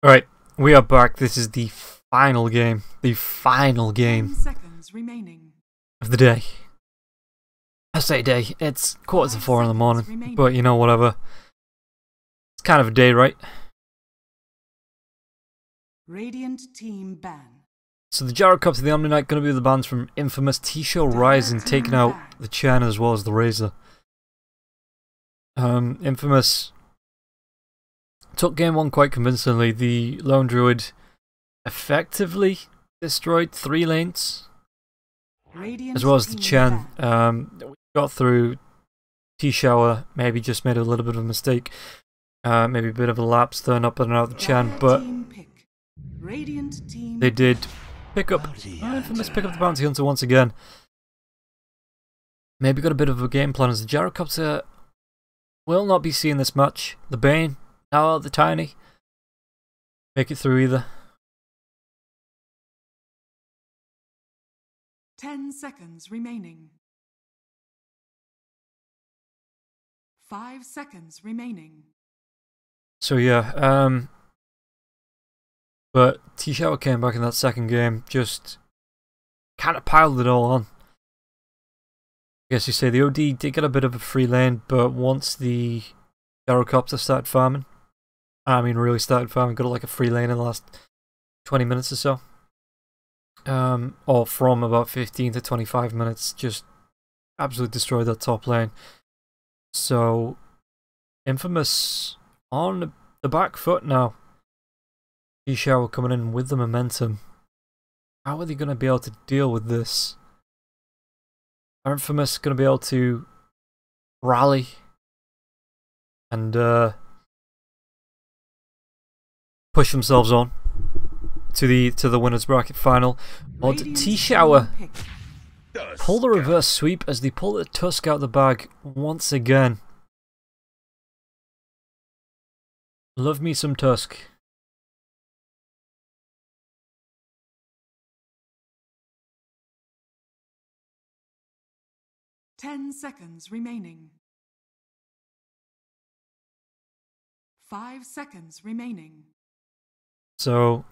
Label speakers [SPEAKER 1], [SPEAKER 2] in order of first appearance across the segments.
[SPEAKER 1] Alright, we are back. This is the final game. The final game
[SPEAKER 2] 10 seconds remaining.
[SPEAKER 1] of the day. I say day, it's 3:45 in the morning, but you know, whatever. It's kind of a day, right?
[SPEAKER 2] Radiant team ban.
[SPEAKER 1] So the Gyro Cups of the Omni Night going to be the bands from Infamous, Show.Rising, taking out the Chen as well as the Razor. Infamous took game one quite convincingly. The Lone Druid effectively destroyed 3 lanes,
[SPEAKER 2] Radiant
[SPEAKER 1] as well as the
[SPEAKER 2] team
[SPEAKER 1] Chen.
[SPEAKER 2] ban.
[SPEAKER 1] We got through. T-Shower maybe just made a little bit of a mistake. Maybe a bit of a lapse, throwing up and out the Chen,
[SPEAKER 2] Dire
[SPEAKER 1] but
[SPEAKER 2] team pick. Radiant team
[SPEAKER 1] they did pick up. Infamous pick up the Bounty Hunter once again. Maybe got a bit of a game plan as the Gyrocopter will not be seeing this match. The Bane, now the Tiny, make it through either.
[SPEAKER 2] 10 seconds remaining. 5 seconds remaining.
[SPEAKER 1] So yeah, but T-Shower came back in that second game, just kind of piled it all on. I guess you say the OD did get a bit of a free lane, but once the Gyrocopter started farming, really started farming, got like a free lane in the last 20 minutes or so. Or from about 15 to 25 minutes, just absolutely destroyed that top lane. So, Infamous on the back foot now. T-Shower coming in with the momentum. How are they going to be able to deal with this? Are Infamous going to be able to rally and push themselves on to the winners bracket final? Or did T-Shower pull the reverse sweep as they pull the Tusk out the bag once again? Love me some Tusk.
[SPEAKER 2] Ten seconds remaining. 5 seconds remaining.
[SPEAKER 1] So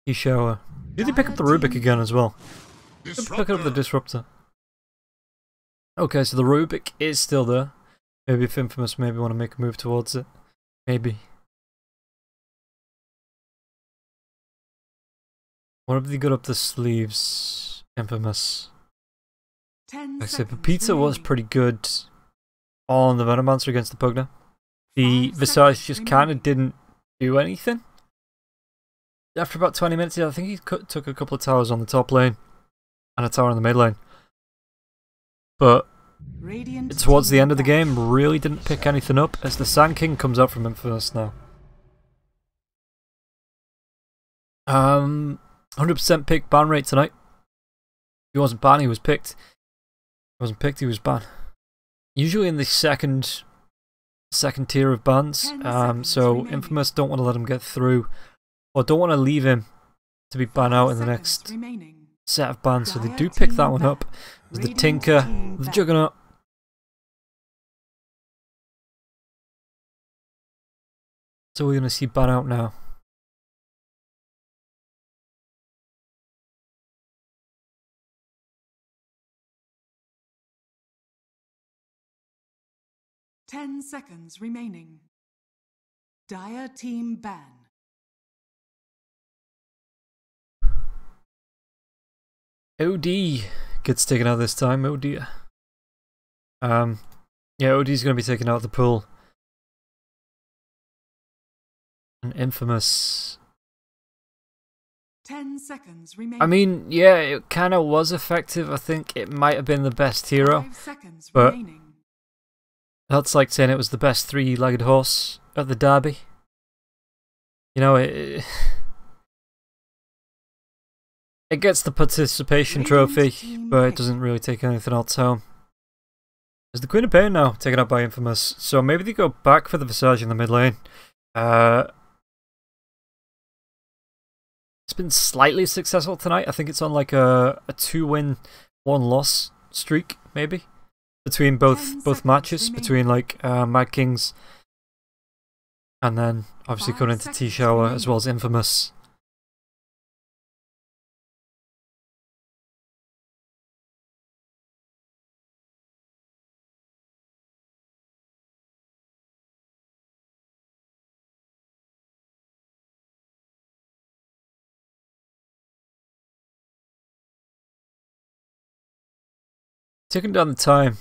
[SPEAKER 1] T-Shower. Did they pick up the Rubik again as well? Pick up the Disruptor. Okay, so the Rubik is still there. Maybe if Infamous maybe want to make a move towards it. Maybe. What have they got up the sleeves? Infamous.
[SPEAKER 2] 10
[SPEAKER 1] Like I said,
[SPEAKER 2] seconds
[SPEAKER 1] Pepita was
[SPEAKER 2] remaining.
[SPEAKER 1] pretty good on the Venomancer against the Pugna. The
[SPEAKER 2] 5
[SPEAKER 1] Visage
[SPEAKER 2] seconds
[SPEAKER 1] just kind of
[SPEAKER 2] remaining.
[SPEAKER 1] didn't do anything. After about 20 minutes, yeah, I think he took a couple of towers on the top lane and a tower in the mid lane. But
[SPEAKER 2] Radiant
[SPEAKER 1] towards the
[SPEAKER 2] team
[SPEAKER 1] end of the
[SPEAKER 2] ban.
[SPEAKER 1] game, really didn't pick anything up as the Sand King comes out from Infamous now. 100% pick ban rate tonight. He wasn't banned, he was picked. He wasn't picked, he was banned. Usually in the second tier of bans,
[SPEAKER 2] 10 seconds
[SPEAKER 1] so
[SPEAKER 2] remaining.
[SPEAKER 1] Infamous don't want to let him get through, or don't want to leave him to be banned out in the
[SPEAKER 2] 5
[SPEAKER 1] next
[SPEAKER 2] seconds remaining.
[SPEAKER 1] set of bans, so they
[SPEAKER 2] Dire
[SPEAKER 1] do pick that
[SPEAKER 2] team
[SPEAKER 1] one
[SPEAKER 2] ban.
[SPEAKER 1] up. There's the
[SPEAKER 2] Radiant
[SPEAKER 1] Tinker,
[SPEAKER 2] team
[SPEAKER 1] the
[SPEAKER 2] ban.
[SPEAKER 1] Juggernaut. So we're going to see ban out now.
[SPEAKER 2] Ten seconds remaining. Dire team ban.
[SPEAKER 1] OD gets taken out this time. Oh dear. Yeah, OD's going to be taken out of the pool. And Infamous.
[SPEAKER 2] 10 seconds remaining.
[SPEAKER 1] I mean, yeah, it kind of was effective. I think it might have been the best hero.
[SPEAKER 2] 5 seconds
[SPEAKER 1] but-
[SPEAKER 2] remaining.
[SPEAKER 1] That's like saying it was the best 3-legged horse at the Derby. You know, it gets the participation trophy,
[SPEAKER 2] team
[SPEAKER 1] but it
[SPEAKER 2] pick.
[SPEAKER 1] doesn't really take anything else home. There's the Queen of Pain now, taken out by Infamous. So maybe they go back for the Visage in the mid lane. It's been slightly successful tonight. I think it's on like a 2-win, 1-loss streak, maybe. between both matches, between like Mad Kings and then obviously going into T-Shower as well as Infamous. Taking down the time,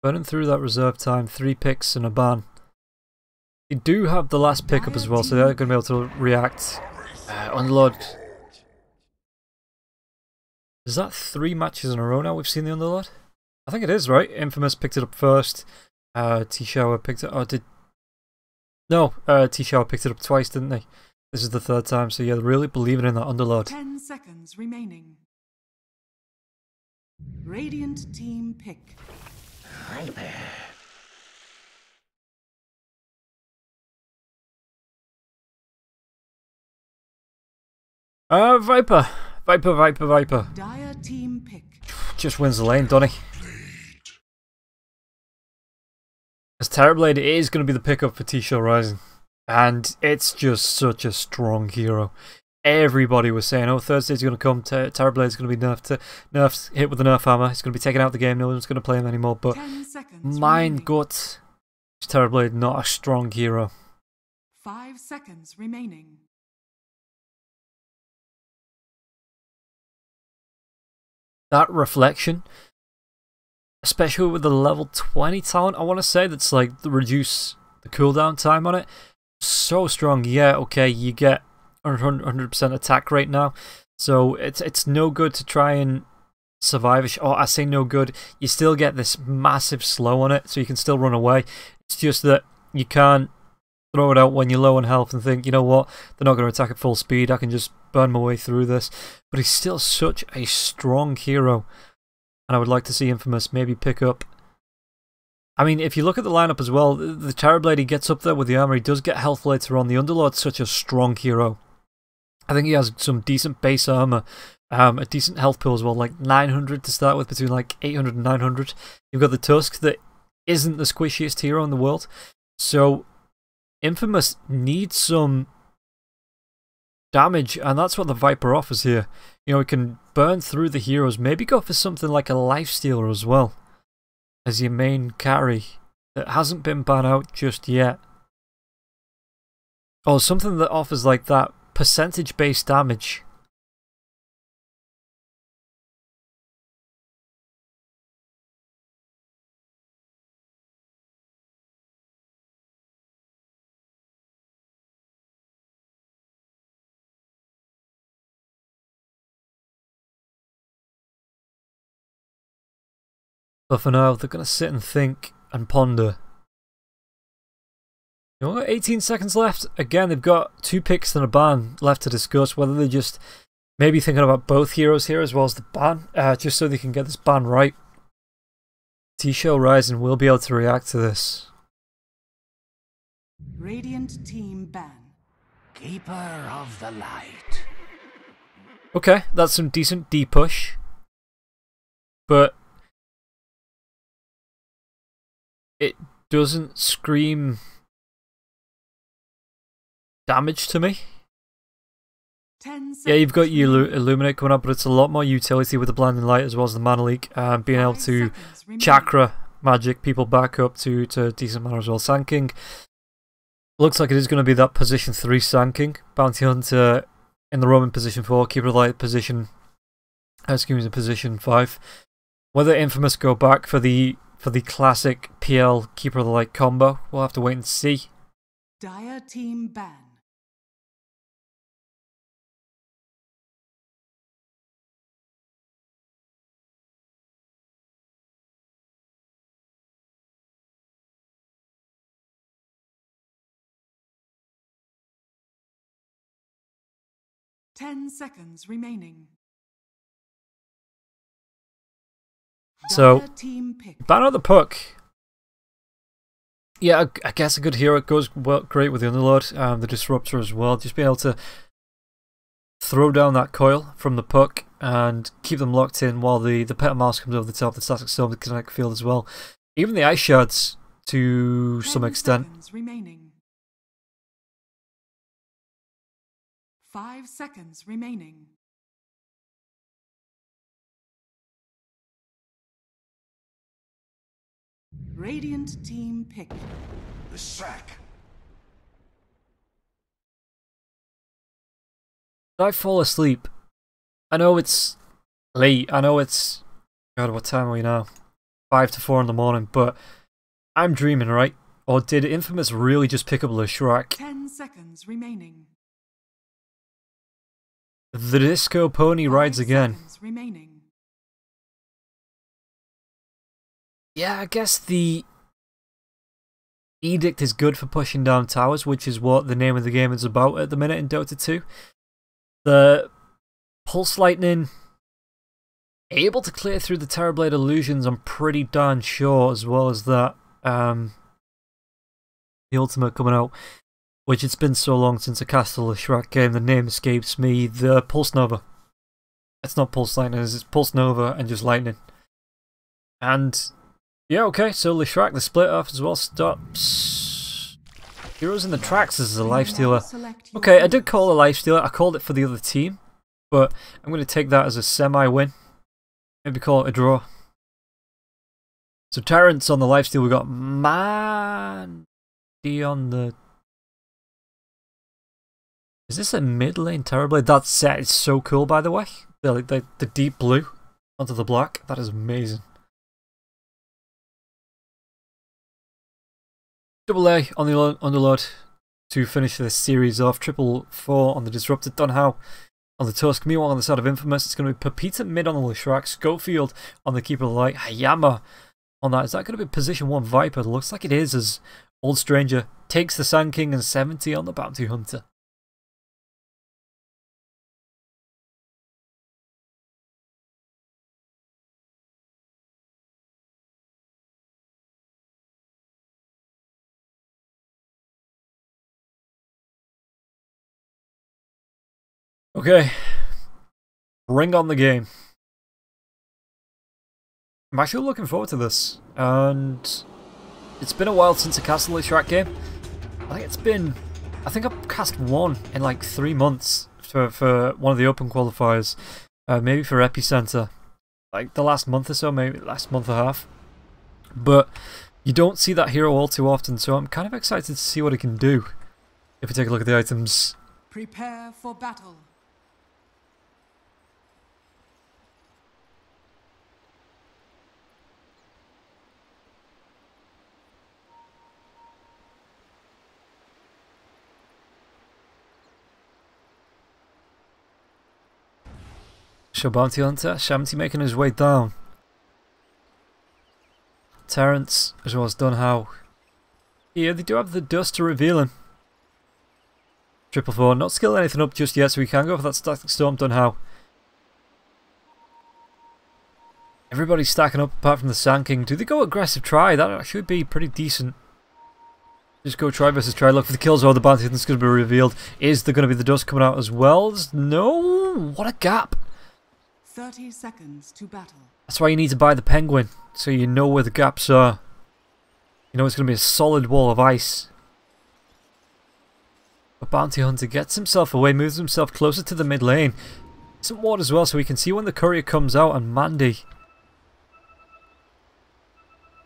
[SPEAKER 1] burning through that reserve time, 3 picks and a ban. They do have the last pickup as well, so they're going to be able to react. Underlord. Is that 3 matches in a row now we've seen the Underlord? I think it is, right? Infamous picked it up first. T-Shower picked it up. T-Shower picked it up twice, didn't they? This is the 3rd time, so yeah, they're really believing in that Underlord.
[SPEAKER 2] 10 seconds remaining. Radiant team pick.
[SPEAKER 3] Viper.
[SPEAKER 1] Viper.
[SPEAKER 2] Dire team pick.
[SPEAKER 1] Just wins the lane, doesn't he? As Terrorblade is going to be the pickup for Show.Rising. And it's just such a strong hero. Everybody was saying, oh, Thursday's going to come, Terrorblade's going to be nerfed, hit with the nerf hammer, he's going to be taken out of the game, no one's going to play him anymore. But mind gut, is Terrorblade not a strong hero?
[SPEAKER 2] 5 seconds remaining.
[SPEAKER 1] That reflection, especially with the level 20 talent, I want to say that's like reduce the cooldown time on it. So strong. Yeah, okay, you get 100% attack rate now, so it's no good to try and survive. Oh, I say no good. You still get this massive slow on it, so you can still run away. It's just that you can't throw it out when you're low on health and think, you know what, they're not going to attack at full speed, I can just burn my way through this. But he's still such a strong hero, and I would like to see Infamous maybe pick up. I mean, if you look at the lineup as well, the Terrorblade, he gets up there with the armor, he does get health later on. The Underlord's such a strong hero. I think he has some decent base armor, a decent health pool as well, like 900 to start with, between like 800 and 900. You've got the Tusk that isn't the squishiest hero in the world. So Infamous needs some damage, and that's what the Viper offers here. You know, it can burn through the heroes, maybe go for something like a Lifestealer as well as your main carry that hasn't been banned out just yet. Or something that offers like that percentage-based damage. But for now, they're going to sit and think and ponder. You know, 18 seconds left. Again, they've got 2 picks and a ban left to discuss. Whether they're just maybe thinking about both heroes here as well as the ban, just so they can get this ban right. Show.Rising will be able to react to this.
[SPEAKER 2] Radiant team ban.
[SPEAKER 3] Keeper of the light.
[SPEAKER 1] Okay, that's some decent D-push. But it doesn't scream damage to me.
[SPEAKER 2] 10 seconds.
[SPEAKER 1] Yeah, you've got your Illuminate coming up, but it's a lot more utility with the Blinding Light as well as the Mana Leak. Being able to chakra magic people back up to decent mana as well. Sand King looks like it is going to be that position 3 Sand King. Bounty Hunter in the Roman position 4. Keeper of the Light position, position 5. Whether Infamous go back for the classic PL Keeper of the Light combo, we'll have to wait and see.
[SPEAKER 2] Dire team ban. Ten seconds remaining.
[SPEAKER 1] So,
[SPEAKER 2] Dire team pick.
[SPEAKER 1] ban out the puck. Yeah, I guess a good hero. It goes great with the Underlord, the Disruptor as well. Just being able to throw down that coil from the puck and keep them locked in while the pet mouse comes over the top. The static storm, the kinetic field as well. Even the ice shards to some extent.
[SPEAKER 2] 10 seconds remaining. 5 seconds remaining. Radiant team pick.
[SPEAKER 3] The sack.
[SPEAKER 1] Did I fall asleep? I know it's late. I know it's... God, what time are we now? 5 to 4 in the morning, but I'm dreaming, right? Or did Infamous really just pick up Leshrac?
[SPEAKER 2] 10 seconds remaining.
[SPEAKER 1] The disco pony rides
[SPEAKER 2] 5
[SPEAKER 1] again.
[SPEAKER 2] seconds remaining.
[SPEAKER 1] Yeah, I guess the edict is good for pushing down towers, which is what the name of the game is about at the minute in Dota 2. The Pulse Lightning able to clear through the Terrorblade illusions, I'm pretty darn sure, as well as that the ultimate coming out, which it's been so long since I cast the Leshrac game, the name escapes me. The Pulse Nova. It's not Pulse Lightning, it's Pulse Nova and just Lightning. And yeah, okay, so Leshrac, the split off as well, stops Heroes in the Tracks as a lifestealer. Okay, I did call a lifestealer, I called it for the other team, but I'm going to take that as a semi-win. Maybe call it a draw. So Terrence on the lifesteal, we got Mandy on the... Is this a mid lane Terrorblade? That set is so cool, by the way. The deep blue onto the black, that is amazing. Double A on the Underlord to finish this series off. 444 on the Disrupted. Dunhow on the Tusk. Meanwhile, on the side of Infamous, it's going to be Pepita mid on the Leshrac. Schofield on the Keeper of the Light. Hayama on that. Is that going to be position 1 Viper? It looks like it is, as Old Stranger takes the Sand King and 70 on the Bounty Hunter. Okay, bring on the game. I'm actually looking forward to this, and it's been a while since I cast the Leshrac game. I think I've cast one in like 3 months for one of the open qualifiers, maybe for Epicenter, like the last month or so, maybe last month and a half. But you don't see that hero all too often, so I'm kind of excited to see what it can do. If we take a look at the items.
[SPEAKER 2] Prepare for battle.
[SPEAKER 1] Show Bounty Hunter, Shamty making his way down. Terrence, as well as Dunhow. Yeah, they do have the dust to reveal him. 444, not skilled anything up just yet, so we can go for that Static Storm. Dunhow. Everybody's stacking up apart from the Sand King. Do they go aggressive try? That should be pretty decent. Just go try versus try. Look for the kills or the Bounty Hunter's going to be revealed. Is there going to be the dust coming out as well? No! What a gap!
[SPEAKER 2] 30 seconds to battle.
[SPEAKER 1] That's why you need to buy the Penguin, so you know where the gaps are. You know it's going to be a solid wall of ice. But Bounty Hunter gets himself away, moves himself closer to the mid lane. Some ward as well, so we can see when the courier comes out, and Mandy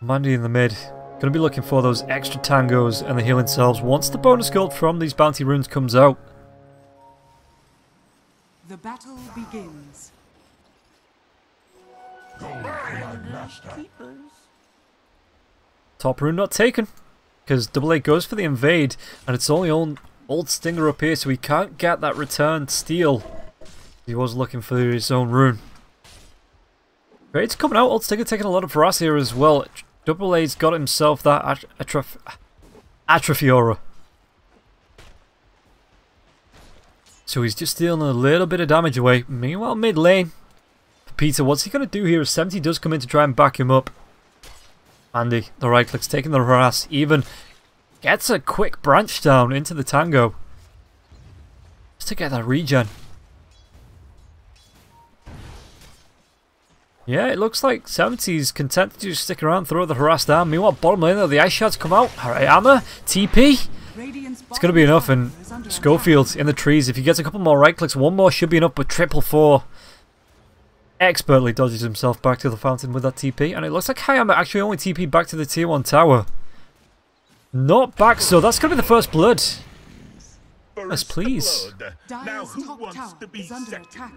[SPEAKER 1] in the mid. Going to be looking for those extra tangos and the healing salves once the bonus gold from these bounty runes comes out.
[SPEAKER 2] The battle begins.
[SPEAKER 1] Top rune not taken, because Double A goes for the invade, and it's only old Stinger up here, so he can't get that returned steal. He was looking for his own rune. Grade's coming out, Old Stinger taking a lot of harass here as well. Double A's got himself that Atrophiora. So he's just stealing a little bit of damage away. Meanwhile, mid lane, Peter, what's he going to do here? 70 does come in to try and back him up. Andy, the right click's taking the harass. Even gets a quick branch down into the tango. Just to get that regen. Yeah, it looks like 70's content to just stick around, throw the harass down. Meanwhile, bottom lane though, the ice shards come out. Harayama, TP. It's going to be enough, and Schofield in the trees. If he gets a couple more right clicks, one more should be enough, but 444 expertly dodges himself back to the fountain with that TP. And it looks like Hayama actually only TP back to the tier 1 tower. Not back, so that's going to be the first blood. Yes, please.
[SPEAKER 2] Now who wants to be under attack?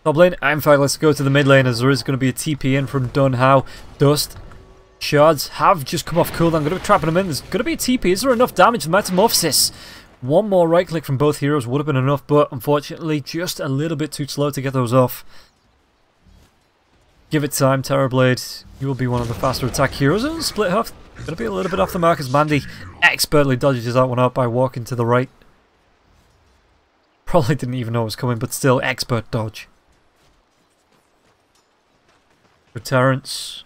[SPEAKER 1] Top lane, in fact, let's go to the mid lane as there is going to be a TP in from Dunhow. Dust. Shards have just come off cooldown. Going to be trapping them in. There's going to be a TP. Is there enough damage? Metamorphosis. One more right click from both heroes would have been enough, but unfortunately just a little bit too slow to get those off. Give it time, Terrorblade. You will be one of the faster attack heroes. And Split Huff. Going to be a little bit off the mark as Mandy expertly dodges that one out by walking to the right. Probably didn't even know it was coming, but still, expert dodge. For Terrence.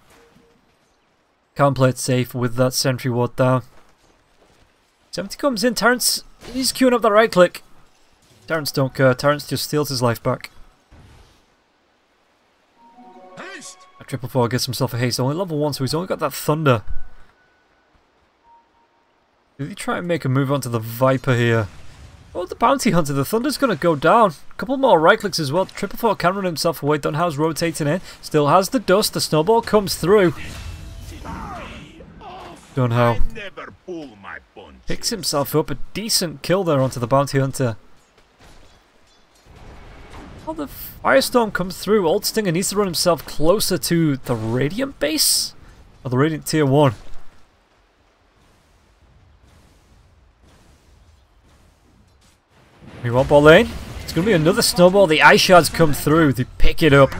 [SPEAKER 1] Can't play it safe with that sentry ward down. 70 comes in. Terrence, he's queuing up the right click. Terrence don't care. Terrence just steals his life back.
[SPEAKER 3] Haste!
[SPEAKER 1] A 444 gets himself a haste. Only level 1, so he's only got that thunder. Did he try and make a move onto the Viper here? Oh, the Bounty Hunter. The Thunder's going to go down. A couple more right clicks as well. 444 can run himself away. Dunhow's rotating in. Still has the dust. The snowball comes through. Dunhow picks himself up. A decent kill there onto the Bounty Hunter. Oh, the Firestorm comes through. Old Stinger needs to run himself closer to the Radiant base. Or the Radiant tier 1. Meanwhile, bot lane. It's going to be another snowball. The ice shards come through. They pick it up.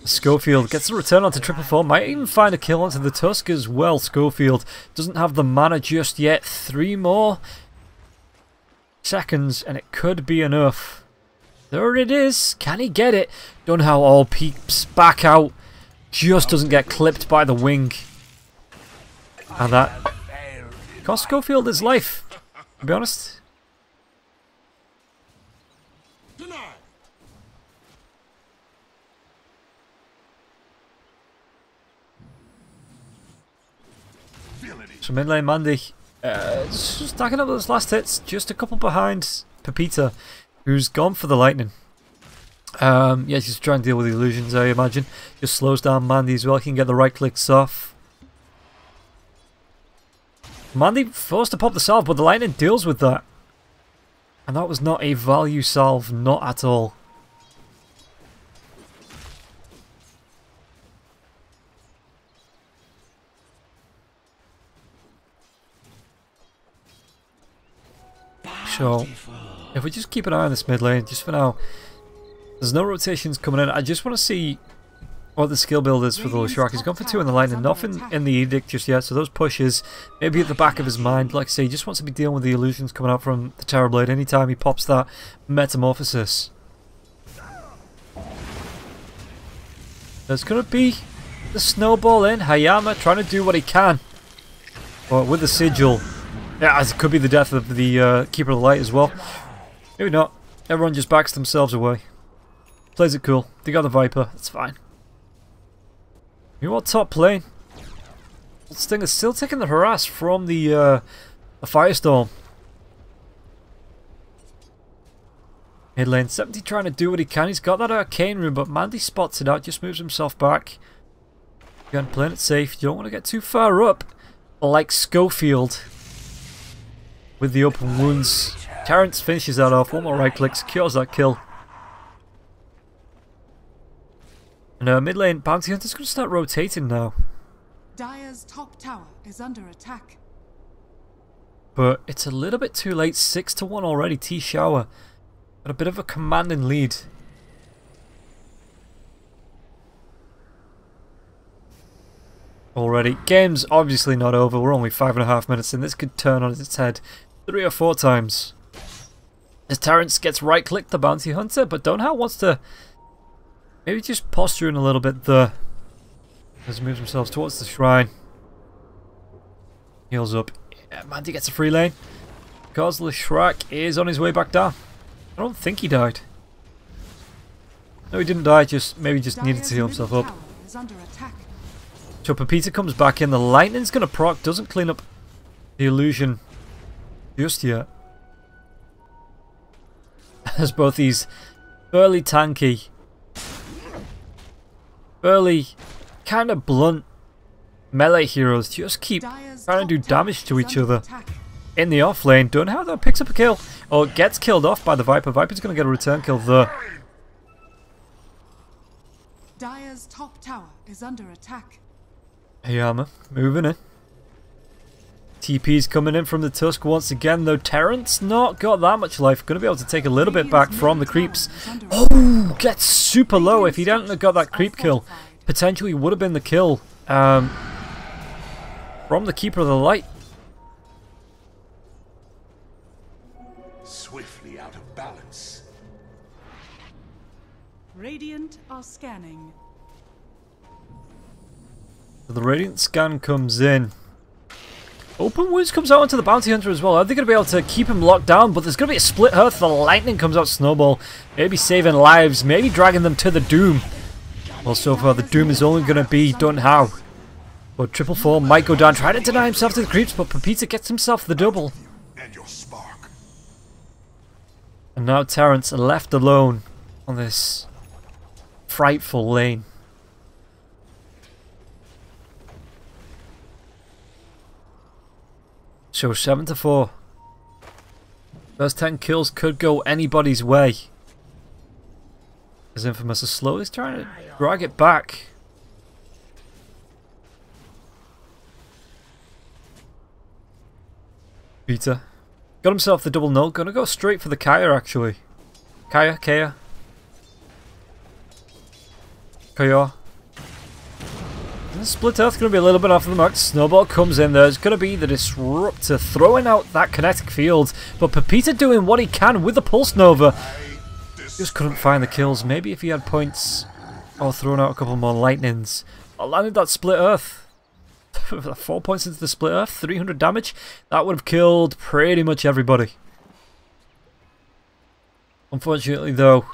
[SPEAKER 1] Schofield gets a return onto 444. Might even find a kill onto the Tusk as well. Schofield doesn't have the mana just yet. 3 more seconds and it could be enough. There it is. Can he get it? Dunhow all peeps back out. Just doesn't get clipped by the wing. And that cost Schofield his life, to be honest. So mid lane Mandy, stacking up those last hits, just a couple behind Pepita, who's gone for the lightning. Yeah, she's trying to deal with the illusions, I imagine. Just slows down Mandy as well. He can get the right clicks off. Mandy forced to pop the salve, but the lightning deals with that. And that was not a value salve, not at all. So, if we just keep an eye on this mid lane, just for now, there's no rotations coming in. I just want to see what the skill build is for the Shark. He's gone for 2 in the lightning, nothing in the Edict just yet, so those pushes, maybe at the back of his mind, like I say, he just wants to be dealing with the illusions coming out from the Terrorblade anytime he pops that Metamorphosis. There's going to be the snowball in, Hayama trying to do what he can, but with the Sigil. Yeah, as it could be the death of the Keeper of the Light as well. Maybe not. Everyone just backs themselves away. Plays it cool. They got the Viper. That's fine. You want top lane? Stinger's still taking the harass from the Firestorm. Mid lane 70 trying to do what he can. He's got that arcane room, but Mandy spots it out. Just moves himself back. Again, playing it safe. You don't want to get too far up. Like Schofield. With the open wounds, Terrence finishes that off. 1 more right click, secures that kill. And mid lane, Bounty Hunter's going to start rotating now.
[SPEAKER 2] Dire's top tower is under attack.
[SPEAKER 1] But it's a little bit too late. 6-1 already. T-Shower got a bit of a commanding lead. Already. Game's obviously not over. We're only 5.5 minutes in. This could turn on its head 3 or 4 times. As Terrence gets right-clicked the Bounty Hunter, but Dunhow wants to maybe just posture in a little bit there. As he moves himself towards the shrine. Heals up. Yeah, Mandy gets a free lane. because the Shrek is on his way back down. I don't think he died. No, he didn't die, maybe just needed to heal himself up. So Pepita comes back in, the lightning's gonna proc, doesn't clean up the illusion just yet. As both these fairly tanky, fairly kind of blunt melee heroes just keep trying to do damage to each other. In the off lane, Dunhau though picks up a kill, or gets killed off by the Viper. Viper's gonna get a return kill there.
[SPEAKER 2] Dire's top tower is under attack.
[SPEAKER 1] Hayama moving in. TP's coming in from the Tusk once again, though Terrence not got that much life. Going to be able to take a little bit back from the creeps. Oh, gets super low. If he hadn't have got that creep kill, potentially would have been the kill from the Keeper of the Light.
[SPEAKER 3] Swiftly out of balance.
[SPEAKER 2] Radiant are scanning.
[SPEAKER 1] So the Radiant scan comes in. Open Wounds comes out onto the Bounty Hunter as well. Are they going to be able to keep him locked down? But there's going to be a split earth. The lightning comes out, Snowball. Maybe saving lives. Maybe dragging them to the doom. Well, so far the doom is only going to be Dunhau. But 444 might go down. Try to deny himself to the creeps, but Pepita gets himself the double.
[SPEAKER 3] And your spark.
[SPEAKER 1] And now Terrence left alone on this frightful lane. So 7-4. First 10 kills could go anybody's way. As Infamous is slow, he's trying to drag it back. Peter got himself the double null. Gonna go straight for the Kaya actually. Kaya. Split Earth going to be a little bit off the mark. Snowball comes in. There's going to be the Disruptor throwing out that kinetic field. But Pepita doing what he can with the Pulse Nova. Just couldn't find the kills. Maybe if he had points or thrown out a couple more lightnings. I landed that Split Earth. 4 points into the Split Earth. 300 damage. That would have killed pretty much everybody. Unfortunately though,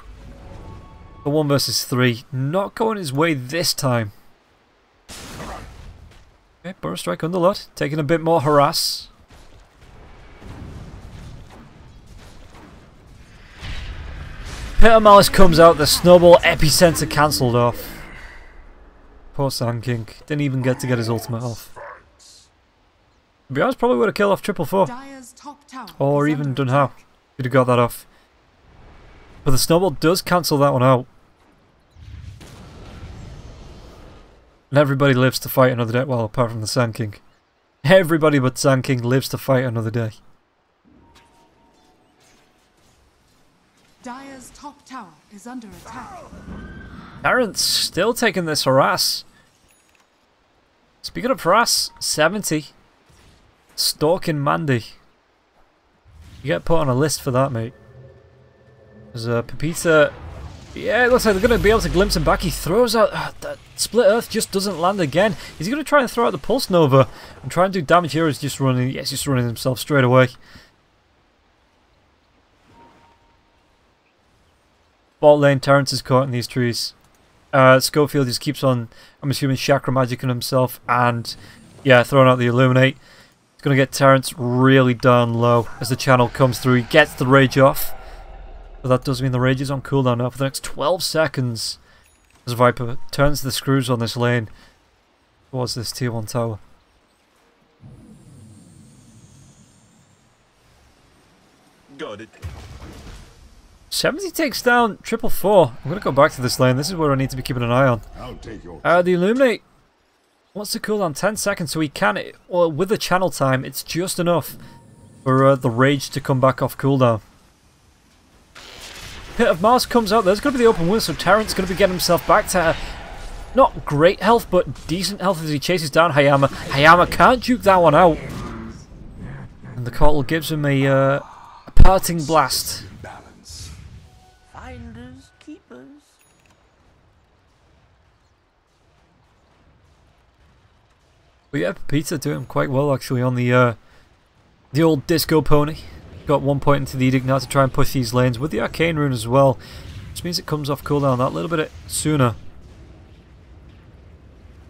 [SPEAKER 1] the 1 versus 3 not going his way this time. Okay, Burrow Strike Underlord, taking a bit more harass. Pit of Malice comes out, the Snowball Epicenter cancelled off. Poor Sand King, didn't even get to get his ultimate off. To be honest, probably would have killed off 444. Or even Dunhau, he'd have got that off. But the Snowball does cancel that one out. And everybody lives to fight another day. Well, apart from the Sand King. Everybody but Sand King lives to fight another day.
[SPEAKER 2] Dire's top tower is under attack.
[SPEAKER 1] Terrence still taking this harass. Speaking of harass, 70. Stalking Mandy. You get put on a list for that, mate. There's Pepita. Yeah, it looks like they're going to be able to glimpse him back. He throws out... that Split Earth just doesn't land again. Is he going to try and throw out the Pulse Nova and try and do damage here? He's just running... Yes, he's running himself straight away. Bot lane, Terrence is caught in these trees. Schofield just keeps on, I'm assuming, Chakra Magicking himself and, yeah, throwing out the Illuminate. It's going to get Terrence really down low as the channel comes through. He gets the Rage off. But that does mean the Rage is on cooldown now for the next 12 seconds. As Viper turns the screws on this lane towards this tier 1 tower.
[SPEAKER 3] Got it.
[SPEAKER 1] 70 takes down 444. I'm going to go back to this lane. This is where I need to be keeping an eye on.
[SPEAKER 3] I'll take your
[SPEAKER 1] The Illuminate wants to cool down 10 seconds, so he can. Well, with the channel time, it's just enough for the Rage to come back off cooldown. Pit of Mars comes out. There's going to be the open wound, so Terrence is going to be getting himself back to not great health, but decent health as he chases down Hayama. Hayama can't juke that one out. And the Coatl gives him a parting blast.
[SPEAKER 3] balance.
[SPEAKER 4] Finders, keepers.
[SPEAKER 1] But yeah, Pepita doing quite well actually on the old disco pony. got 1 point into the Edict now to try and push these lanes with the Arcane Rune as well. Which means it comes off cooldown that little bit sooner.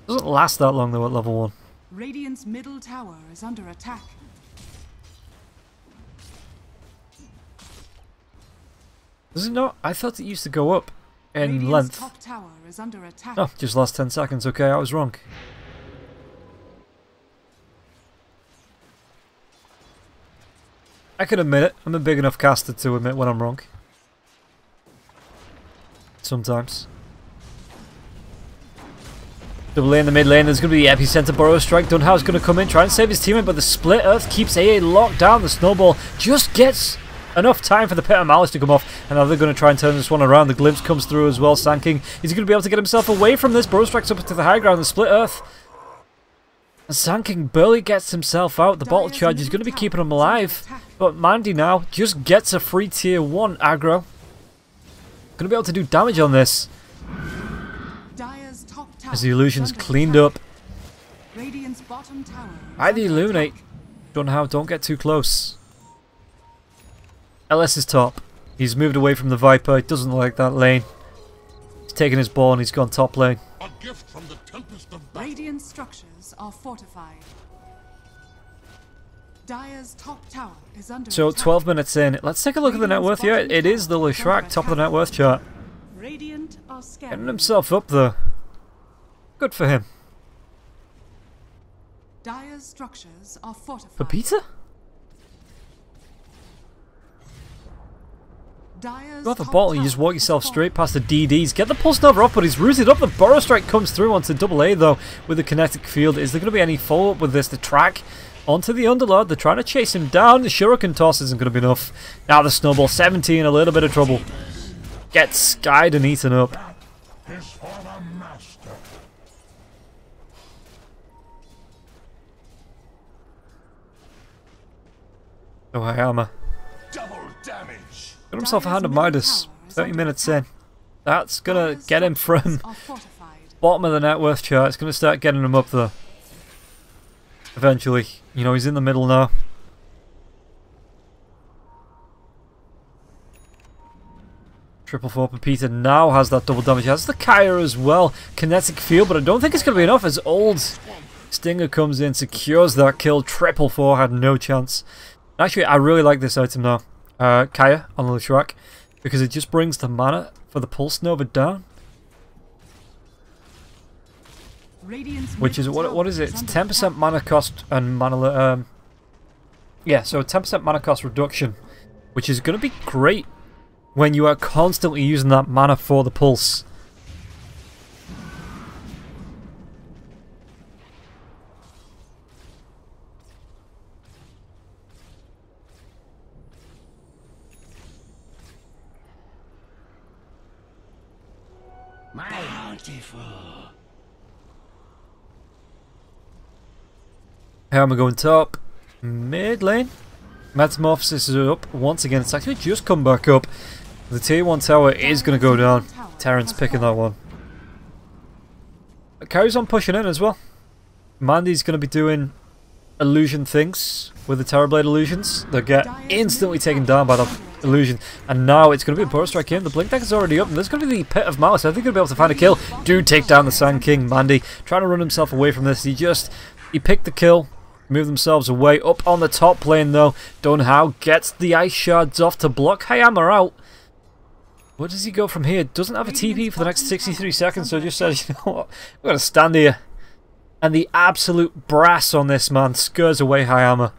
[SPEAKER 1] Doesn't last that long though at level 1.
[SPEAKER 2] Radiant's middle tower is under attack.
[SPEAKER 1] Does it not? I thought it used to go up in
[SPEAKER 2] Radiant's
[SPEAKER 1] length.
[SPEAKER 2] top tower is under attack.
[SPEAKER 1] Oh, just last 10 seconds. Okay, I was wrong. I can admit it. I'm a big enough caster to admit when I'm wrong. Sometimes. Double A in the mid lane. There's going to be the epicenter burrow strike. Dunhow's going to come in, try and save his teammate, but the split earth keeps AA locked down. The snowball just gets enough time for the Pit of Malice to come off, and now they're going to try and turn this one around. The glimpse comes through as well. Sand King is going to be able to get himself away from this. Burrow strikes up to the high ground. The split earth. And Sand King barely gets himself out. The bottle charge is going to be keeping him alive, but Mandy now just gets a free tier 1 aggro. Going to be able to do damage on this. As the illusion's cleaned up. I the illuminate. Don't get too close. LS is top. He's moved away from the Viper. He doesn't like that lane. He's taken his ball and he's gone top lane.
[SPEAKER 3] A gift from the tempest of battle.
[SPEAKER 2] Radiant structures are fortified. Dire's top tower is under
[SPEAKER 1] So
[SPEAKER 2] attack.
[SPEAKER 1] 12 minutes in. Let's take a look at the net worth here. It is the Leshrac, top of the net worth chart.
[SPEAKER 2] Radiant are scared.
[SPEAKER 1] Getting himself up there. Good for him.
[SPEAKER 2] Dire's structures are fortified.
[SPEAKER 1] For Peter?
[SPEAKER 2] Dire's
[SPEAKER 1] You have a
[SPEAKER 2] top
[SPEAKER 1] bottle, you
[SPEAKER 2] tower
[SPEAKER 1] just walk
[SPEAKER 2] is
[SPEAKER 1] yourself straight
[SPEAKER 2] fortified.
[SPEAKER 1] past the DDs. Get the Pulse Nova off, but he's rooted up. The Burrow Strike comes through onto double A though with the kinetic field. Is there going to be any follow-up with this? The track onto the Underlord. They're trying to chase him down. The Shuriken toss isn't going to be enough. Now the Snowball, 17, a little bit of trouble. Gets skied and eaten up.
[SPEAKER 3] Is for the master.
[SPEAKER 1] Oh, Hayama.
[SPEAKER 3] Double damage.
[SPEAKER 1] Got himself a hand of Midas. 30 minutes in. That's going to get him from
[SPEAKER 2] Are fortified.
[SPEAKER 1] bottom of the net worth chart. It's going to start getting him up there. Eventually. You know, he's in the middle now. Triple 4 Pepita now has that double damage. He has the Kaya as well. Kinetic field, but I don't think it's going to be enough as old Stinger comes in, secures that kill. Triple 4 had no chance. Actually, I really like this item now. Kaya on the Leshrac, because it just brings the mana for the Pulse Nova down.
[SPEAKER 2] Radiant's
[SPEAKER 1] Which is,
[SPEAKER 2] middle
[SPEAKER 1] what is
[SPEAKER 2] tower
[SPEAKER 1] it? It's
[SPEAKER 2] under
[SPEAKER 1] 10%
[SPEAKER 2] attack.
[SPEAKER 1] mana cost and mana... yeah, so 10% mana cost reduction, which is going to be great when you are constantly using that mana for the pulse.
[SPEAKER 4] Bountiful.
[SPEAKER 1] How am I going top? Mid lane? Metamorphosis is up. Once again, it's actually just come back up. The tier 1 tower is going to go down. Terrence picking that one. It carries on pushing in as well. Mandy's going to be doing illusion things with the Terrorblade illusions. They'll get instantly taken down by the illusion. And now it's going to be a Burrow Strike in. The Blink Deck is already up. And there's going to be the Pit of Malice. I think he'll be able to find a kill. Do take down the Sand King. Mandy trying to run himself away from this. He picked the kill. Move themselves away. Up on the top lane though. Dunhow gets the Ice Shards off to block Hayama out. Where does he go from here? Doesn't have a TP for the next 63 seconds, so just says, you know what, we're going to stand here. And the absolute brass on this man scurs away Hayama.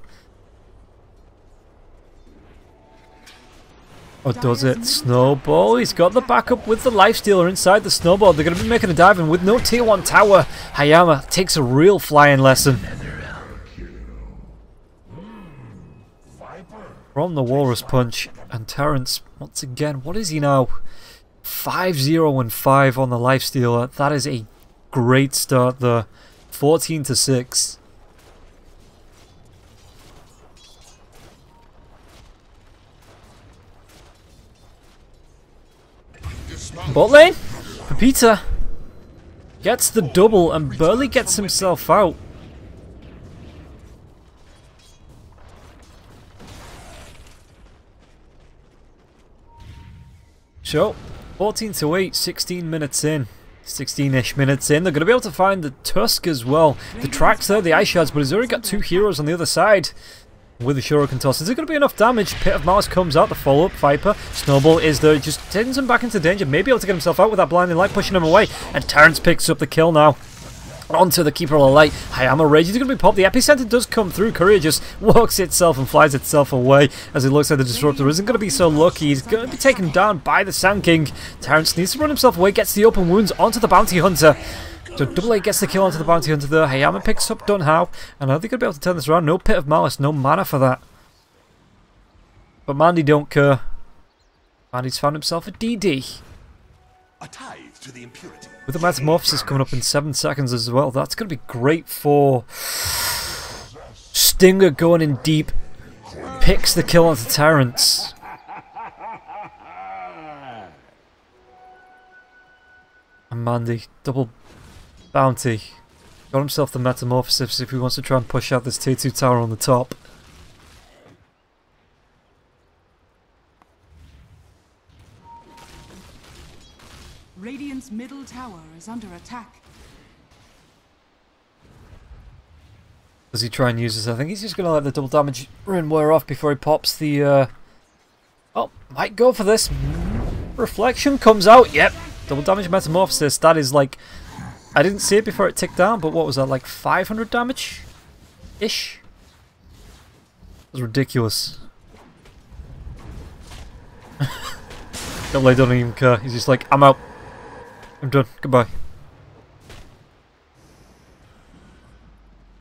[SPEAKER 1] Or does it? Snowball, he's got the backup with the Lifestealer inside the Snowball. They're going to be making a dive in with no tier 1 tower. Hayama takes a real flying lesson. From the Walrus Punch, and Terrence, once again, what is he now? 5-0-5 on the Lifestealer. That is a great start there. 14-6. Bot lane, Pepita gets the double and barely gets himself out. So, 14 to 8, 16 minutes in. 16-ish minutes in. They're going to be able to find the Tusk as well. The tracks there, the ice shards, but he's already got 2 heroes on the other side. With the shuriken toss, is there going to be enough damage? Pit of Malice comes out, the follow-up, Viper. Snowball is there, just sends him back into danger. Maybe able to get himself out with that blinding light, pushing him away. And Terrence picks up the kill now. Onto the Keeper of the Light. Hayama Rage is going to be popped. The epicenter does come through. Courier just walks itself and flies itself away as it looks like the Disruptor isn't going to be so lucky. He's going to be taken down by the Sand King. Terrence needs to run himself away, gets the open wounds onto the Bounty Hunter. So Double A gets the kill onto the Bounty Hunter there. Hayama picks up Dunhow. And are they going to be able to turn this around? No Pit of Malice, no mana for that. But Mandy don't care. Mandy's found himself a DD.
[SPEAKER 3] A tithe to the impurity.
[SPEAKER 1] With the Metamorphosis coming up in 7 seconds as well, that's going to be great for Stinger going in deep. Picks the kill onto Terrence. And Mandy, double bounty. Got himself the Metamorphosis if he wants to try and push out this tier 2 tower on the top.
[SPEAKER 2] Radiant's middle tower is under attack.
[SPEAKER 1] Does he try and use this? I think he's just going to let the double damage rune wear off before he pops the... Oh, might go for this. Reflection comes out. Yep. Double damage Metamorphosis. That is like... I didn't see it before it ticked down, but what was that? Like 500 damage-ish? That was ridiculous. Double A doesn't even care. He's just like, I'm out. I'm done. Goodbye.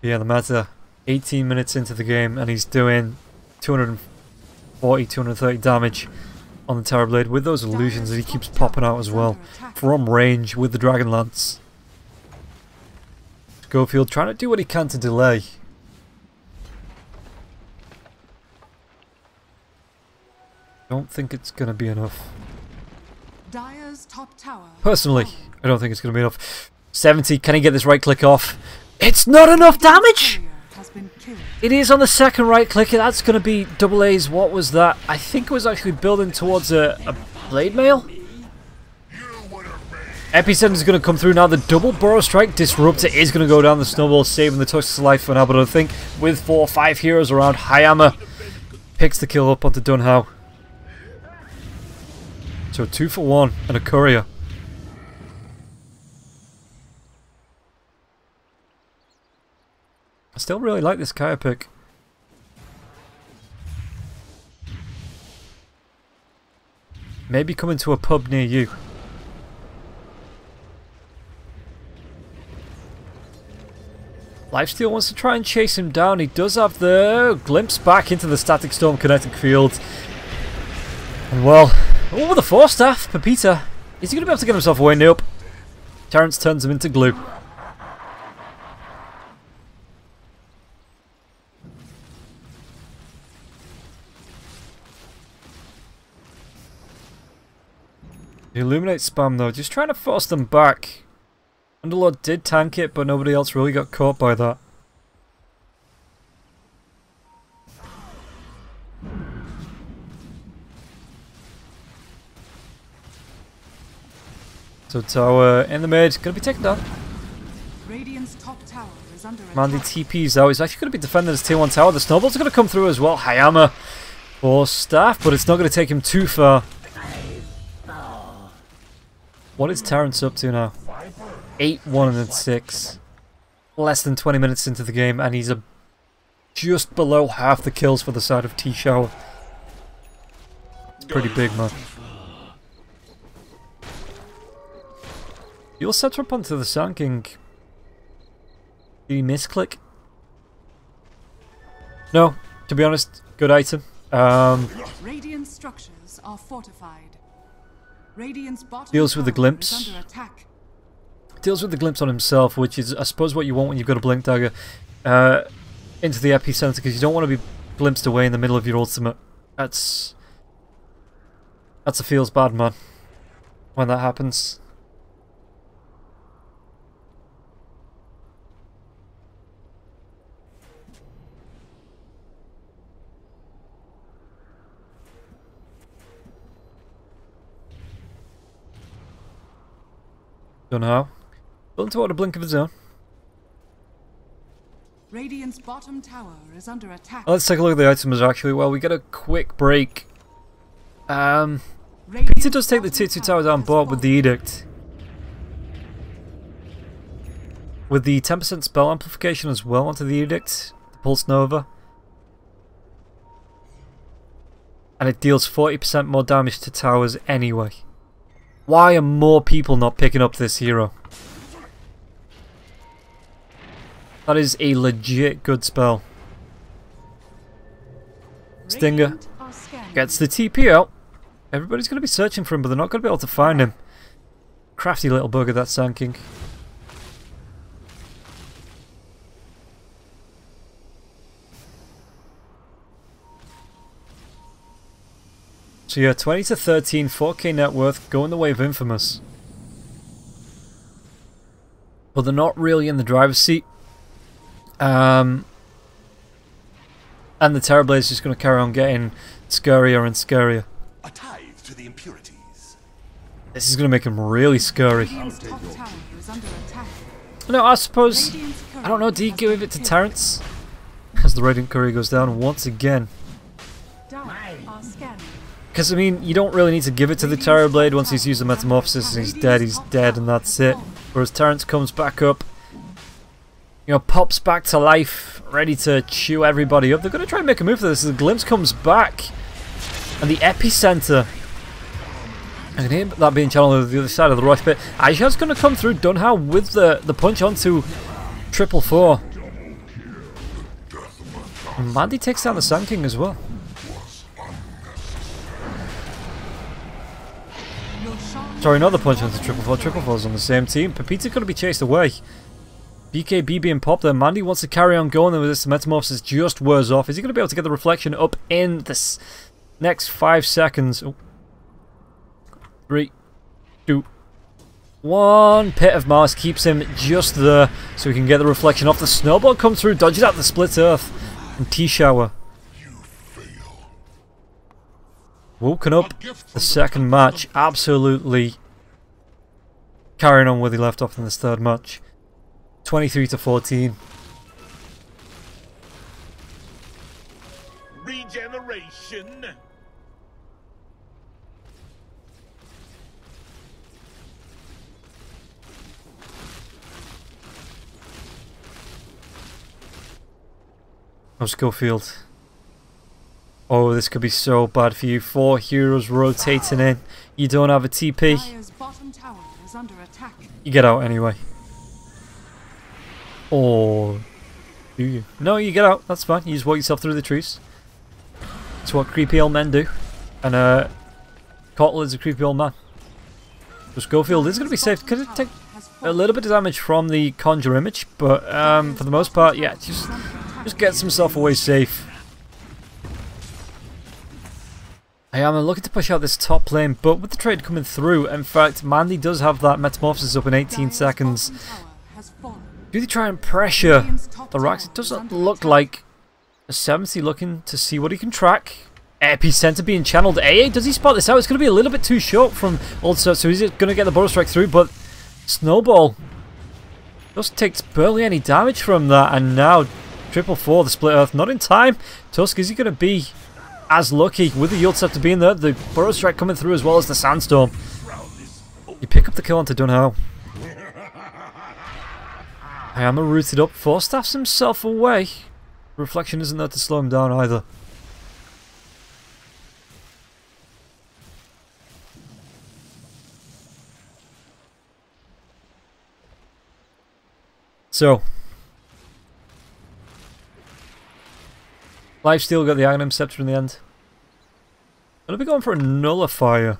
[SPEAKER 1] Yeah, the meta. 18 minutes into the game and he's doing 240, 230 damage on the Terror Blade with those illusions that he keeps popping out as well. From range with the Dragon Lance. Schofield trying to do what he can to delay. Don't think it's going to be enough.
[SPEAKER 2] Dire's top tower.
[SPEAKER 1] Personally, I don't think it's going to be enough. 70, can he get this right click off? It's not enough damage!
[SPEAKER 2] Has been killed.
[SPEAKER 1] It is on the second right click, that's going to be Double A's, what was that? I think it was actually building towards a blade mail? Epicenter's going to come through now, the double Burrow Strike Disruptor is going to go down the Snowball, saving the Tusk's life for now, but I think with 4 or 5 heroes around, Hayama picks the kill up onto Dunhow. So 2 for 1 and a courier. I still really like this Kaya pick. Maybe coming to a pub near you. Lifesteal wants to try and chase him down. He does have the glimpse back into the Static Storm kinetic field. And well, over the 4 staff, Pepita. Is he going to be able to get himself away? Nope. Terrence turns him into glue. The Illuminate spam though, just trying to force them back. Underlord did tank it, but nobody else really got caught by that. So tower in the mid, gonna be taken down.
[SPEAKER 2] Radiant's top tower is under
[SPEAKER 1] Mandy
[SPEAKER 2] attack.
[SPEAKER 1] TP's out. He's actually gonna be defending his tier 1 tower. The snowballs are gonna come through as well. Hayama for staff, but it's not gonna take him too far. What is Terrence up to now? 8-1 and 6. Less than 20 minutes into the game, and he's just below half the kills for the side of T-Shower. It's pretty big, man. You'll set up onto the Sand King. Did he misclick? No, to be honest, good item.
[SPEAKER 2] Radiant structures are fortified. Radiant's bottom
[SPEAKER 1] Deals with the
[SPEAKER 2] tower
[SPEAKER 1] glimpse.
[SPEAKER 2] is under attack.
[SPEAKER 1] Deals with the glimpse on himself, which is, I suppose, what you want when you've got a Blink Dagger into the epicenter, because you don't want to be glimpsed away in the middle of your ultimate. That's a feels bad, man, when that happens. Don't know how. Built toward a blink of its own.
[SPEAKER 2] Radiant's bottom tower is under attack.
[SPEAKER 1] Let's take a look at the items actually. Well, we get a quick break. Peter
[SPEAKER 2] Radiant's
[SPEAKER 1] does take the
[SPEAKER 2] bottom
[SPEAKER 1] tier 2 towers on
[SPEAKER 2] has
[SPEAKER 1] board with the
[SPEAKER 2] fallen.
[SPEAKER 1] edict. With the 10% spell amplification as well onto the edict. The Pulse Nova. And it deals 40% more damage to towers anyway. Why are more people not picking up this hero? That is a legit good spell. Stinger
[SPEAKER 2] Radiant are scanning.
[SPEAKER 1] gets the TP out. Everybody's going to be searching for him, but they're not going to be able to find him. Crafty little bugger, that Sand King. So yeah, 20 to 13, 4k net worth, going the way of Infamous. But they're not really in the driver's seat. And the Terrorblade is just going to carry on getting scarier and scarier.
[SPEAKER 3] A tithe to the impurities.
[SPEAKER 1] This is going to make him really scary.
[SPEAKER 2] Radiant's top tower is under attack.
[SPEAKER 1] No, I suppose...
[SPEAKER 2] Radiant's
[SPEAKER 1] I don't know, do you
[SPEAKER 2] courier
[SPEAKER 1] give
[SPEAKER 2] has
[SPEAKER 1] it to
[SPEAKER 2] been
[SPEAKER 1] Terrence? As the Radiant Courier goes down once again.
[SPEAKER 2] killed. Dire are scanning.
[SPEAKER 1] Because, I mean, you don't really need to give it to the Terrorblade. Once he's used the Metamorphosis and he's dead, and that's it. Whereas Terrence comes back up, you know, pops back to life, ready to chew everybody up. They're going to try and make a move for this. The Glimpse comes back, and the Epicenter. I can hear that being channeled over the other side of the rock pit. Aisha's going to come through Dunhow with the punch onto 444. And Mandy takes down the Sand King as well. Sorry, another punch onto 444. 444's on the same team. Pepita's going to be chased away. BKB being popped there. Mandy wants to carry on going, and with this, the Metamorphosis just wears off. Is he going to be able to get the reflection up in this next 5 seconds? Oh. 3, 2, 1. Pit of Mars keeps him just there, so he can get the reflection off. The snowball comes through, dodges out the split earth, and T-Shower. Woken up the second match, absolutely carrying on where they left off in this third match. 23 to 14.
[SPEAKER 4] Regeneration.
[SPEAKER 1] Oh, Schofield. Oh, this could be so bad for you. 4 heroes rotating in. You don't have a TP.
[SPEAKER 2] Dire's bottom tower is under attack.
[SPEAKER 1] You get out anyway. Or do you? No, you get out. That's fine. You just walk yourself through the trees. That's what creepy old men do. And Cottle is a creepy old man. So Schofield is going to be safe. Could it take a little bit of damage from the Conjure image, but for the most part, yeah, just gets himself away safe. I am looking to push out this top lane, but with the trade coming through, in fact, Mandy does have that Metamorphosis up in 18 seconds. Do they try and pressure the rocks? It doesn't look like a 70 looking to see what he can track. Epicenter being channeled. AA, does he spot this out? It's going to be a little bit too short from also, so he's going to get the Burrow Strike through, but Snowball just takes barely any damage from that, and now 444, the Split Earth, not in time. Tusk, is he going to be as lucky with the Yield Scepter being there? The Burrow Strike coming through as well as the Sandstorm. You pick up the kill onto Dunhow. Hammer rooted up, Forstaffs himself away. Reflection isn't there to slow him down either. So, Lifesteal got the Aghanim Scepter in the end. Gonna be going for a Nullifier.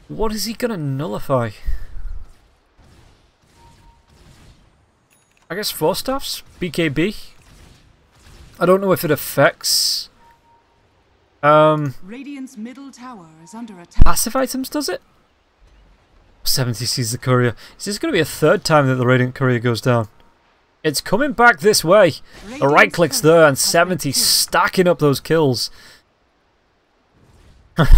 [SPEAKER 1] What is he gonna nullify? I guess Forstaffs? BKB? I don't know if it affects
[SPEAKER 2] Radiant's middle tower is under attack.
[SPEAKER 1] passive items, does it? 70 sees the courier. Is this going to be a third time that the Radiant Courier goes down? It's coming back this way. The right click's there and 70 stacking up those kills. And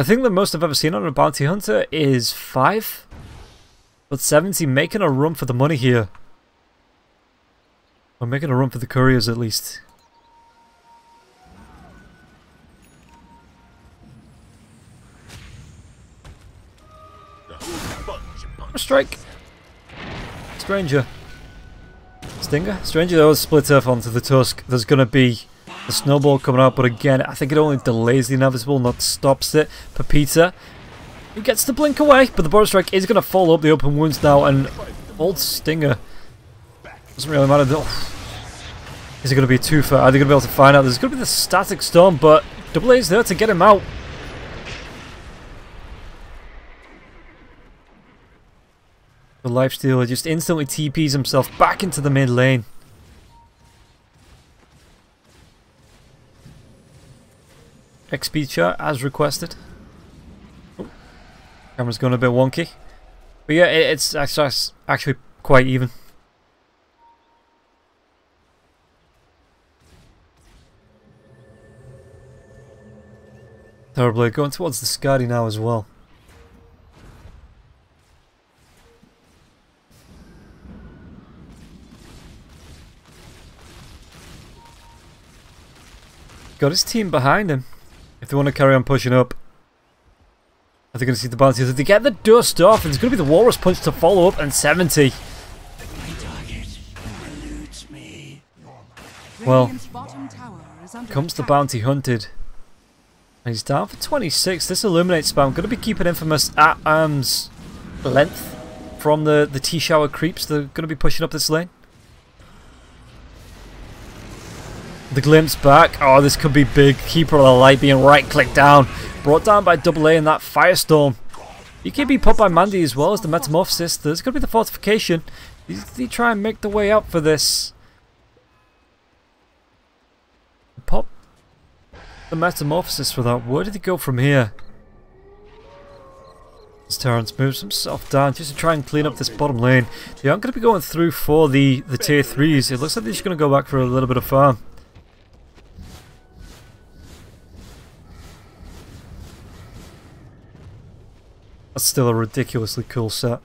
[SPEAKER 1] I think the most I've ever seen on a bounty hunter is 5. But 70 making a run for the money here. Or making a run for the couriers at least. Strike. Stranger. Stinger? Stranger though split off onto the tusk. There's going to be a snowball coming out, but again, I think it only delays the inevitable, not stops it. Pepita, who gets the blink away, but the Boros Strike is going to follow up the open wounds now, and old Stinger doesn't really matter. Is it going to be a twofer? Are they going to be able to find out? There's going to be the static storm, but Double A is there to get him out. The lifestealer just instantly TPs himself back into the mid lane. XP chart as requested. Oh, camera's going a bit wonky. But yeah, it's actually quite even. Terribly going towards the Skadi now as well. Got his team behind him. If they want to carry on pushing up. Are they going to see the bounty? If they get the dust off, and it's going to be the Walrus Punch to follow up, and 70. Well, comes the bounty hunted. And he's down for 26. This Illuminate spam going to be keeping Infamous at arm's length from the T-Shower creeps. They're going to be pushing up this lane. The glimpse back. Oh, this could be big. Keeper of the Light being right-clicked down. Brought down by Double A in that Firestorm. He can be put by Mandy as well as the Metamorphosis. There's going to be the Fortification. They try and make the way out for this. Pop the Metamorphosis for that. Where did he go from here? As Terrence moves himself down just to try and clean up this bottom lane. They aren't going to be going through for the tier 3s. It looks like they're just going to go back for a little bit of farm. That's still a ridiculously cool set.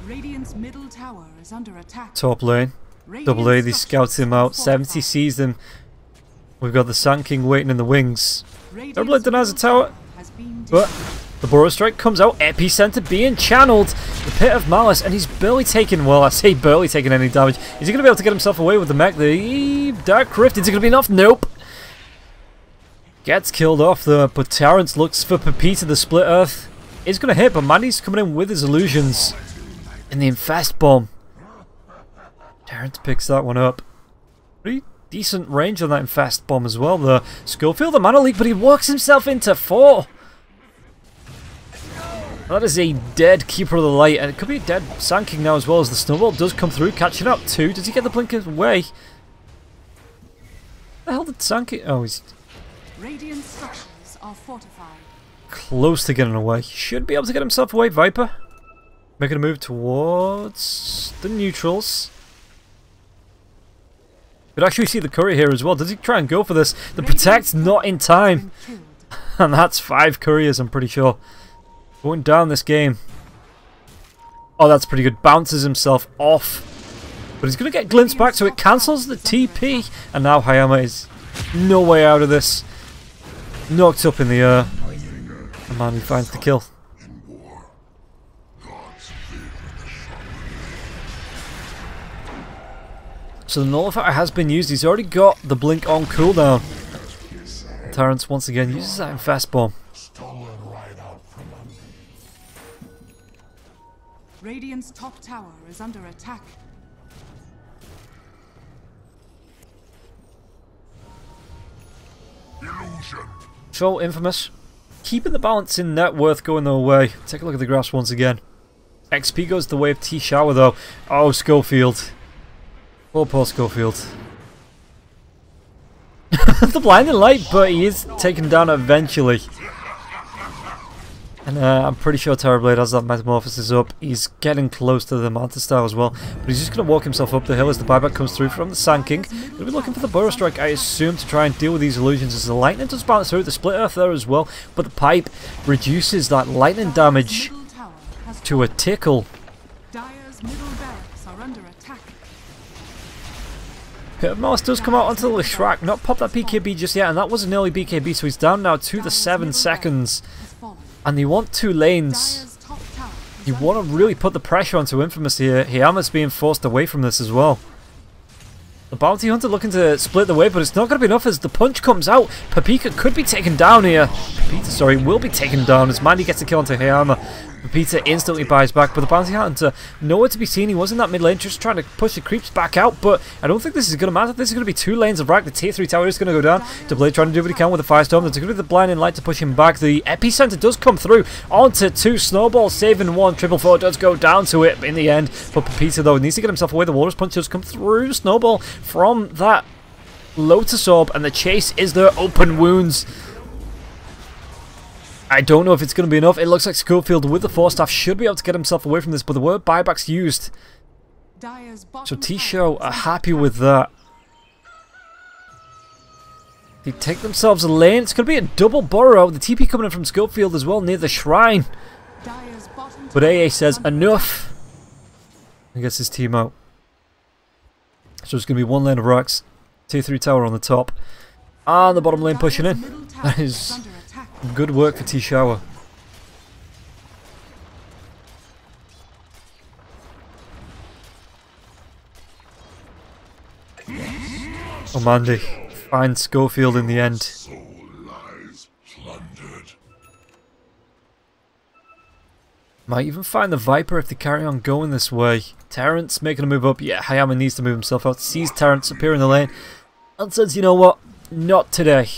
[SPEAKER 2] Radiant's middle tower is under attack.
[SPEAKER 1] Top lane. Double A, they scout him out. 70 sees them. We've got the Sand King waiting in the wings. Double A denies a tower. But the Boros Strike comes out. Epicenter being channeled. The Pit of Malice. And he's barely taking, well, I say barely taking any damage. Is he going to be able to get himself away with the mech? The Dark Rift. Is it going to be enough? Nope. Gets killed off though. But Terrence looks for Pepita. The Split Earth is going to hit. But Mandy's coming in with his illusions. In the Infest Bomb. Terrence picks that one up. Pretty decent range on that Infest Bomb as well. The Schofield, the Mana Leak, but he works himself into 4. That is a dead Keeper of the Light, and it could be a dead Sand King now as well as the Snowball does come through, catching up too. Does he get the blink away? The hell did Sand King? Oh, he's
[SPEAKER 2] Radiant structures are fortified.
[SPEAKER 1] Close to getting away. Should be able to get himself away, Viper. Making a move towards the neutrals. Could actually see the courier here as well. Does he try and go for this? The Protect's not in time. And that's 5 couriers, I'm pretty sure. Going down this game. Oh, that's pretty good. Bounces himself off. But he's going to get glimpsed back, so it cancels the TP. And now Hayama is no way out of this. Knocked up in the air. And Manu finds the kill. So the Nullifier has been used. He's already got the blink on cooldown. Terrence once again uses that Infest Bomb.
[SPEAKER 2] Radiant's top tower is under attack.
[SPEAKER 1] So Infamous, keeping the balance in net worth going their way. Take a look at the graphs once again. XP goes the way of T-Shower though. Oh, Schofield. Poor Schofield. The blinding light, but he is taken down eventually. And I'm pretty sure Terrorblade has that Metamorphosis up. He's getting close to the Manta Star as well. But he's just going to walk himself up the hill as the buyback comes through from the Sand King. Going to be looking for the Burrow Strike, I assume, to try and deal with these illusions as the Lightning does bounce through. The Split Earth there as well. But the Pipe reduces that Lightning damage to a tickle.
[SPEAKER 2] Dire's middle barracks are under attack.
[SPEAKER 1] Pit of Malice does come out onto the Shrek. Not pop that BKB just yet, and that was an early BKB, so he's down now to the 7 seconds. And they want 2 lanes. You want to really put the pressure onto Infamous here. Hiyama's being forced away from this as well. The Bounty Hunter looking to split the way, but it's not going to be enough as the punch comes out. Pepita could be taken down here. Pepita, sorry, will be taken down as Mandy gets the kill onto Hiyama. Pepita instantly buys back, but the Bounty Hunter nowhere to be seen. He was in that mid lane just trying to push the creeps back out, but I don't think this is going to matter. This is going to be 2 lanes of rack. The tier 3 tower is going to go down. Blade trying to do what he can with the Firestorm. There's going to be the Blinding Light to push him back. The Epicenter does come through onto 2 snowballs, saving 1. 444 does go down to it in the end, but Pepita though needs to get himself away. The Walrus Punch does come through. Snowball from that Lotus Orb, and the chase is there. Open wounds. I don't know if it's going to be enough. It looks like Schofield with the Force Staff should be able to get himself away from this, but the word buybacks used. So T-Show are happy with that. They take themselves a lane. It's going to be a double burrow. The TP coming in from Schofield as well near the shrine. But AA says enough. And gets his team out. So it's going to be 1 lane of racks. Tier 3 tower on the top. And the bottom lane pushing in. That is good work for T-Shower. Oh, Mandy finds Schofield in the end. Might even find the Viper if they carry on going this way. Terrence making a move up. Yeah, Hayama needs to move himself out. Sees Terrence appear in the lane and says, you know what? Not today.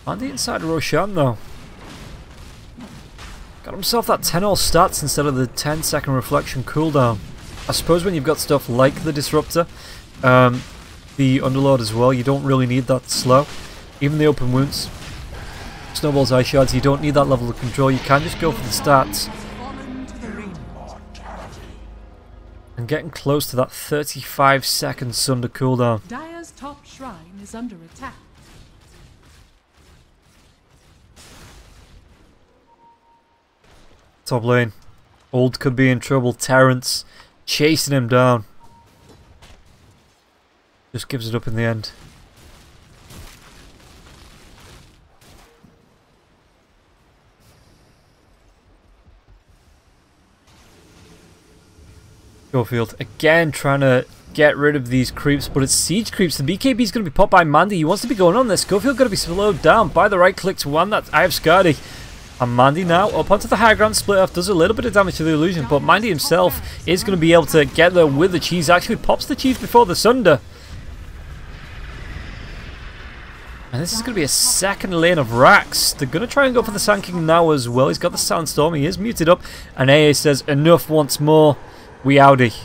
[SPEAKER 1] Mandy inside Roshan though. Got himself that 10 all stats instead of the 10-second reflection cooldown. I suppose when you've got stuff like the Disruptor, the Underlord as well, you don't really need that slow. Even the open wounds, Snowball's Ice Shards, you don't need that level of control. You can just go for the stats. And getting close to that 35-second Sunder cooldown.
[SPEAKER 2] Dire's top shrine is under attack.
[SPEAKER 1] Top lane. Old could be in trouble. Terrence chasing him down. Just gives it up in the end. Schofield again trying to get rid of these creeps, but it's siege creeps. The BKB is going to be popped by Mandy. He wants to be going on this. Schofield going to be slowed down by the right click to one that I have Scardy. And Mandy now up onto the high ground. Split Earth does a little bit of damage to the illusion, but Mandy himself is going to be able to get there with the cheese. Actually pops the cheese before the Sunder. And this is going to be a second lane of racks. They're going to try and go for the Sand King now as well. He's got the Sandstorm. He is muted up. And AA says enough once more. We outie.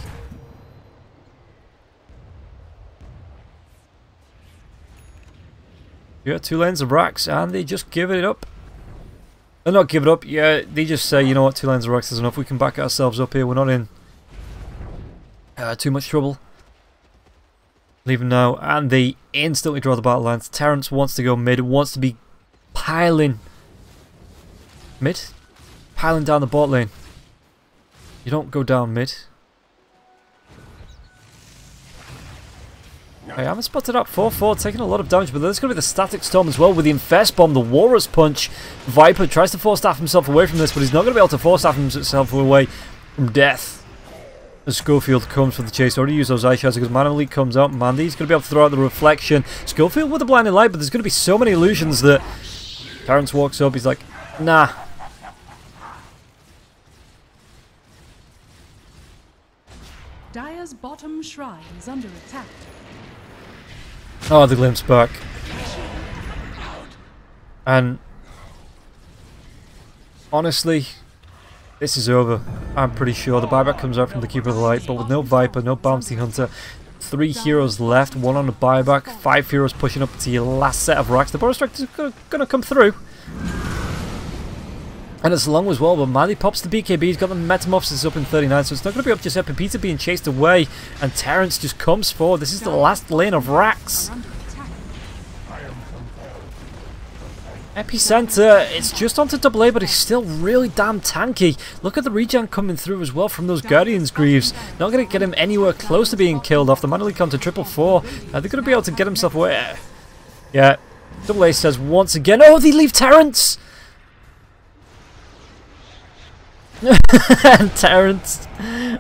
[SPEAKER 1] Yeah, 2 lanes of racks and they just give it up. Not give it up, yeah, they just say, you know what, 2 lanes of racks is enough, we can back ourselves up here, we're not in too much trouble. Leaving now, and they instantly draw the battle lines. Terrence wants to go mid, wants to be piling mid? Piling down the bot lane. You don't go down mid. I haven't spotted up 4-4, taking a lot of damage, but there's going to be the Static Storm as well with the Infest Bomb, the Walrus Punch. Viper tries to force staff himself away from this, but he's not going to be able to force staff himself away from death. As Schofield comes for the chase, already used those Ice Shards because Mana Leak comes out. Mandy's going to be able to throw out the Reflection. Schofield with the Blinding Light, but there's going to be so many illusions that Terrence walks up, he's like, nah.
[SPEAKER 2] Dire's bottom shrine is under attack.
[SPEAKER 1] Oh, the glimpse back. And honestly, this is over. I'm pretty sure the buyback comes out from the Keeper of the Light, but with no Viper, no Bounty Hunter, 3 heroes left, 1 on the buyback, 5 heroes pushing up to your last set of racks. The Boros Strike is going to come through. And it's long as well, but Mandy pops the BKB, he's got the Metamorphosis up in 39, so it's not going to be up just yet. Pepita being chased away, and Terrence just comes forward. This is the last lane of racks. Epicenter, it's just onto AA, but he's still really damn tanky. Look at the regen coming through as well from those Guardian's Greaves. Not going to get him anywhere close to being killed off. The Mana Leak onto 444. They're going to be able to get himself away. Yeah, AA says once again, oh, they leave Terrence! And Terrence,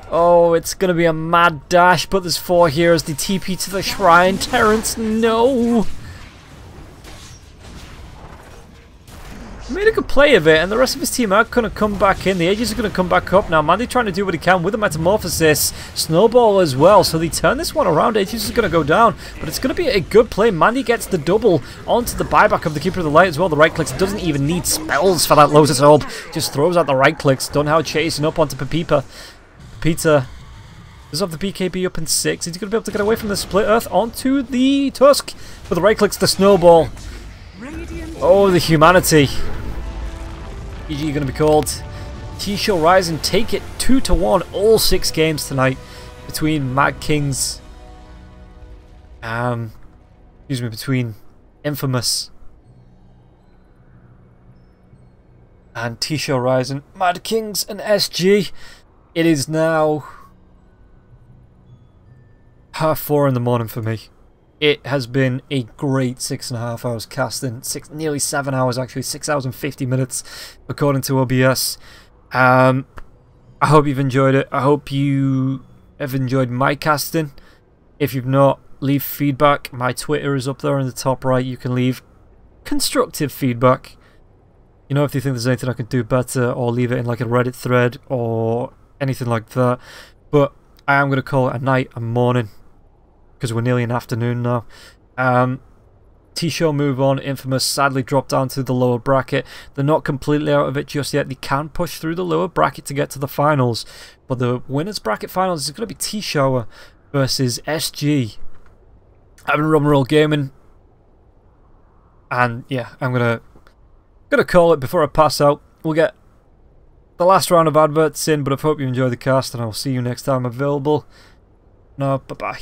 [SPEAKER 1] oh, it's going to be a mad dash, but there's 4 heroes. The TP to the shrine. Terrence, no! Made a good play of it, and the rest of his team are going to come back in. The Aegis are going to come back up now. Mandy trying to do what he can with the Metamorphosis. Snowball as well, so they turn this one around. Aegis is going to go down, but it's going to be a good play. Mandy gets the double onto the buyback of the Keeper of the Light as well. The right clicks, doesn't even need spells for that Lotus Orb. Just throws out the right clicks. Dunhow chasing up onto Pepita. Pepita does have the BKB up in 6. He's going to be able to get away from the Split Earth onto the Tusk. With the right clicks, the Snowball. Oh, the humanity. GG going to be called. Show.Rising take it 2-1 all 6 games tonight between Mad Kings. Between Infamous and Show.Rising. Mad Kings and SG. It is now 4:30 in the morning for me. It has been a great 6.5 hours casting, nearly 7 hours actually, 6 hours and 50 minutes according to OBS. I hope you've enjoyed it. I hope you have enjoyed my casting. If you've not, leave feedback. My Twitter is up there in the top right. You can leave constructive feedback. You know, if you think there's anything I can do better, or leave it in like a Reddit thread or anything like that. But I am going to call it a night, a morning, because we're nearly in afternoon now. T-Show move on. Infamous sadly dropped down to the lower bracket. They're not completely out of it just yet. They can push through the lower bracket to get to the finals. But the winners bracket finals is going to be T-Shower versus SG. I've been Rumroll Gaming. And yeah, I'm gonna call it before I pass out. We'll get the last round of adverts in, but I hope you enjoy the cast, and I'll see you next time available. No, bye-bye.